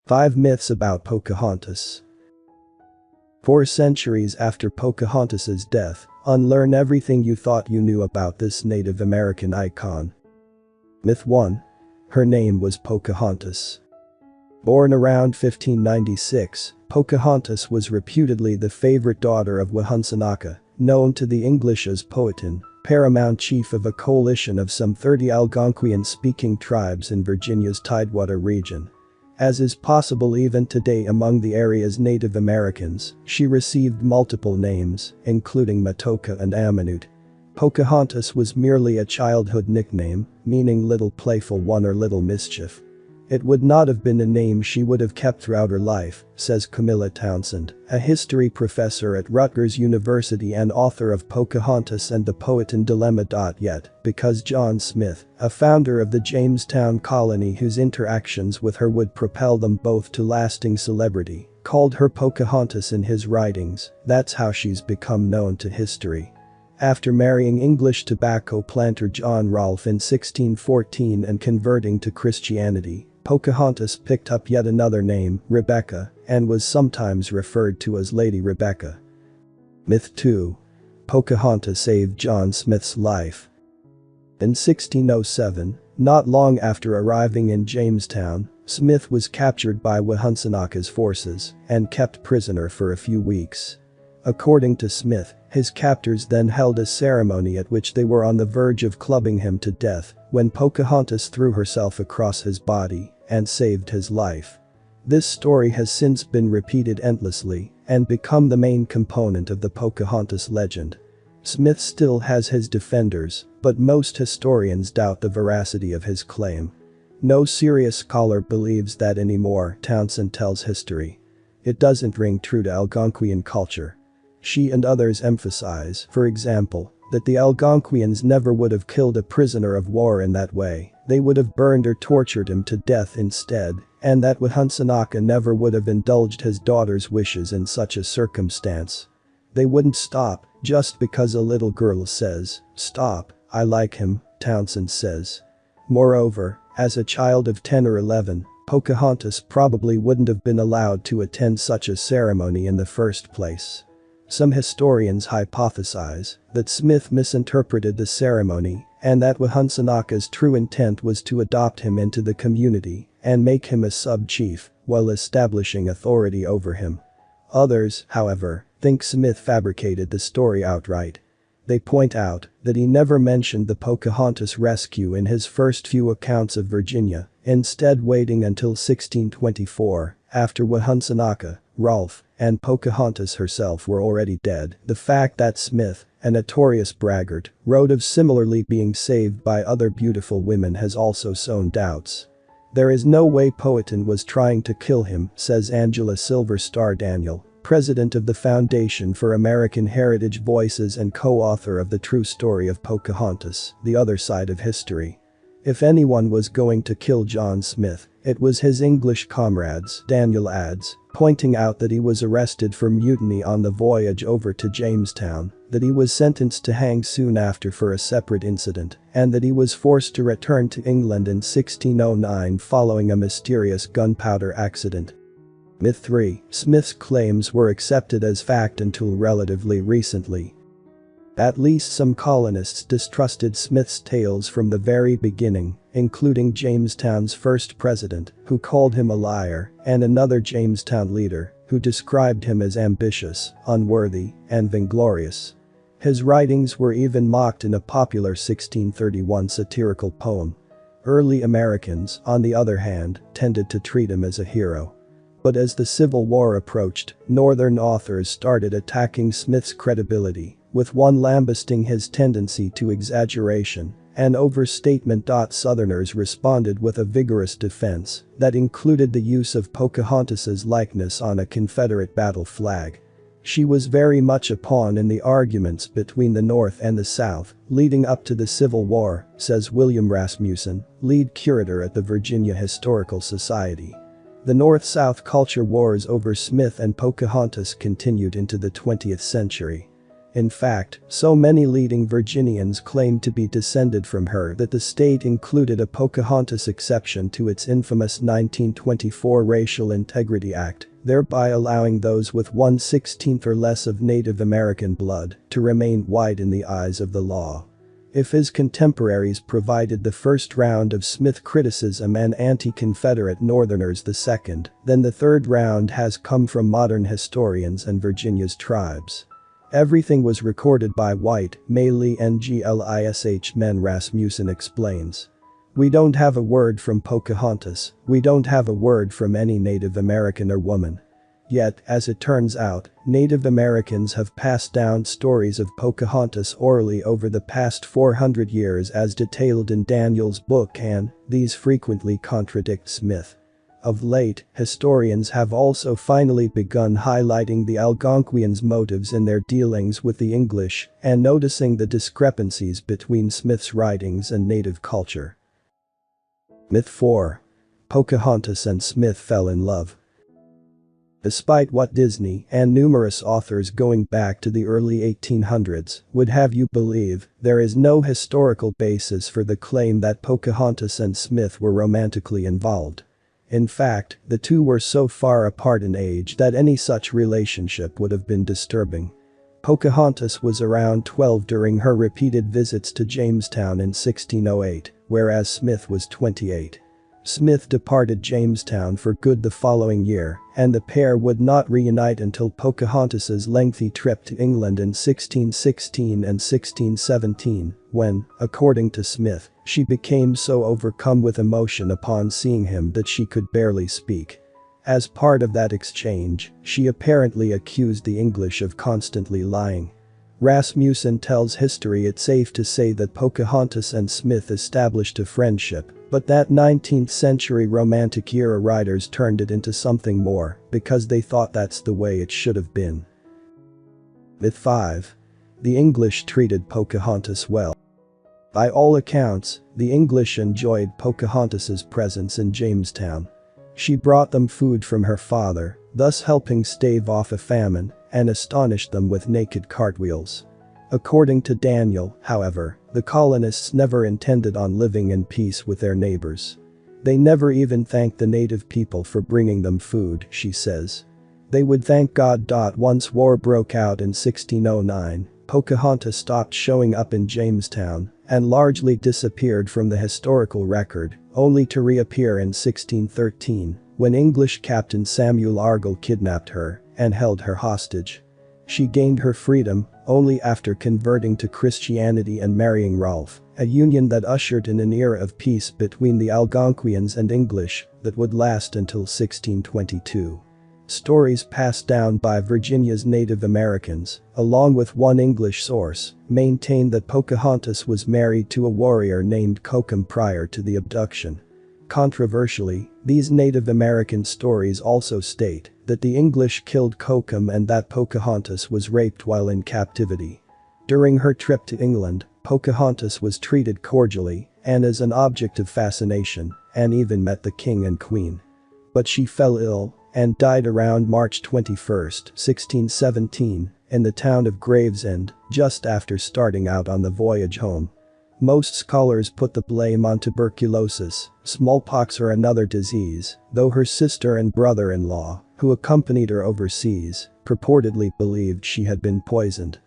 5 Myths about Pocahontas. 4 centuries after Pocahontas's death, unlearn everything you thought you knew about this Native American icon. Myth 1. Her name was Pocahontas. Born around 1596, Pocahontas was reputedly the favorite daughter of Wahunsenaca, known to the English as Powhatan, paramount chief of a coalition of some 30 Algonquian-speaking tribes in Virginia's Tidewater region. As is possible even today among the area's Native Americans, she received multiple names, including Matoaka and Amonute. Pocahontas was merely a childhood nickname, meaning little playful one or little mischief. It would not have been a name she would have kept throughout her life, says Camilla Townsend, a history professor at Rutgers University and author of Pocahontas and the Powhatan Dilemma. Yet, because John Smith, a founder of the Jamestown colony whose interactions with her would propel them both to lasting celebrity, called her Pocahontas in his writings, that's how she's become known to history. After marrying English tobacco planter John Rolfe in 1614 and converting to Christianity, Pocahontas picked up yet another name, Rebecca, and was sometimes referred to as Lady Rebecca. Myth 2. Pocahontas saved John Smith's life. In 1607, not long after arriving in Jamestown, Smith was captured by Wahunsenaca's forces and kept prisoner for a few weeks. According to Smith, his captors then held a ceremony at which they were on the verge of clubbing him to death when Pocahontas threw herself across his body and saved his life. This story has since been repeated endlessly and become the main component of the Pocahontas legend. Smith still has his defenders, but most historians doubt the veracity of his claim. No serious scholar believes that anymore, Townsend tells History. It doesn't ring true to Algonquian culture. She and others emphasize, for example, that the Algonquians never would have killed a prisoner of war in that way, they would have burned or tortured him to death instead, and that Wahunsenaca never would have indulged his daughter's wishes in such a circumstance. They wouldn't stop, just because a little girl says, "Stop, I like him," Townsend says. Moreover, as a child of 10 or 11, Pocahontas probably wouldn't have been allowed to attend such a ceremony in the first place. Some historians hypothesize that Smith misinterpreted the ceremony and that Wahunsenaca's true intent was to adopt him into the community and make him a sub-chief while establishing authority over him. Others, however, think Smith fabricated the story outright. They point out that he never mentioned the Pocahontas rescue in his first few accounts of Virginia, instead waiting until 1624, after Wahunsenaca, Rolfe, and Pocahontas herself were already dead. The fact that Smith, a notorious braggart, wrote of similarly being saved by other beautiful women has also sown doubts. There is no way Powhatan was trying to kill him, says Angela Silver Star Daniel, president of the Foundation for American Heritage Voices and co-author of The True Story of Pocahontas, The Other Side of History. If anyone was going to kill John Smith, it was his English comrades, Daniel adds, pointing out that he was arrested for mutiny on the voyage over to Jamestown, that he was sentenced to hang soon after for a separate incident, and that he was forced to return to England in 1609 following a mysterious gunpowder accident. Myth 3. Smith's claims were accepted as fact until relatively recently. At least some colonists distrusted Smith's tales from the very beginning, including Jamestown's first president, who called him a liar, and another Jamestown leader, who described him as ambitious, unworthy, and vainglorious. His writings were even mocked in a popular 1631 satirical poem. Early Americans, on the other hand, tended to treat him as a hero. But as the Civil War approached, Northern authors started attacking Smith's credibility, with one lambasting his tendency to exaggeration and overstatement. Southerners responded with a vigorous defense that included the use of Pocahontas's likeness on a Confederate battle flag. She was very much a pawn in the arguments between the North and the South leading up to the Civil War, says William Rasmussen, lead curator at the Virginia Historical Society. The North-South culture wars over Smith and Pocahontas continued into the 20th century. In fact, so many leading Virginians claimed to be descended from her that the state included a Pocahontas exception to its infamous 1924 Racial Integrity Act, thereby allowing those with 1/16 or less of Native American blood to remain white in the eyes of the law. If his contemporaries provided the first round of Smith criticism and anti-Confederate Northerners the second, then the third round has come from modern historians and Virginia's tribes. Everything was recorded by white, male English men, Rasmussen explains. We don't have a word from Pocahontas, we don't have a word from any Native American or woman. Yet, as it turns out, Native Americans have passed down stories of Pocahontas orally over the past 400 years as detailed in Daniel's book, and these frequently contradict Smith. Of late, historians have also finally begun highlighting the Algonquians' motives in their dealings with the English and noticing the discrepancies between Smith's writings and native culture. Myth 4. Pocahontas and Smith fell in love. Despite what Disney and numerous authors going back to the early 1800s would have you believe, there is no historical basis for the claim that Pocahontas and Smith were romantically involved. In fact, the two were so far apart in age that any such relationship would have been disturbing. Pocahontas was around 12 during her repeated visits to Jamestown in 1608, whereas Smith was 28. Smith departed Jamestown for good the following year, and the pair would not reunite until Pocahontas's lengthy trip to England in 1616 and 1617, when, according to Smith, she became so overcome with emotion upon seeing him that she could barely speak. As part of that exchange, she apparently accused the English of constantly lying. Rasmussen tells history it's safe to say that Pocahontas and Smith established a friendship, but that 19th century romantic era writers turned it into something more because they thought that's the way it should have been. Myth 5. The English treated Pocahontas well. By all accounts, the English enjoyed Pocahontas's presence in Jamestown. She brought them food from her father, thus helping stave off a famine, and astonished them with naked cartwheels. According to Daniel, however, the colonists never intended on living in peace with their neighbors. They never even thanked the native people for bringing them food, she says. They would thank God. Once war broke out in 1609, Pocahontas stopped showing up in Jamestown and largely disappeared from the historical record, only to reappear in 1613, when English Captain Samuel Argall kidnapped her and held her hostage. She gained her freedom only after converting to Christianity and marrying Rolfe, a union that ushered in an era of peace between the Algonquians and English that would last until 1622. Stories passed down by Virginia's Native Americans, along with one English source, maintain that Pocahontas was married to a warrior named Cocum prior to the abduction. Controversially, these Native American stories also state that the English killed Cocum and that Pocahontas was raped while in captivity. During her trip to England, Pocahontas was treated cordially and as an object of fascination, and even met the king and queen. But she fell ill and died around March 21, 1617, in the town of Gravesend, just after starting out on the voyage home. Most scholars put the blame on tuberculosis, smallpox or another disease, though her sister and brother-in-law, who accompanied her overseas, purportedly believed she had been poisoned.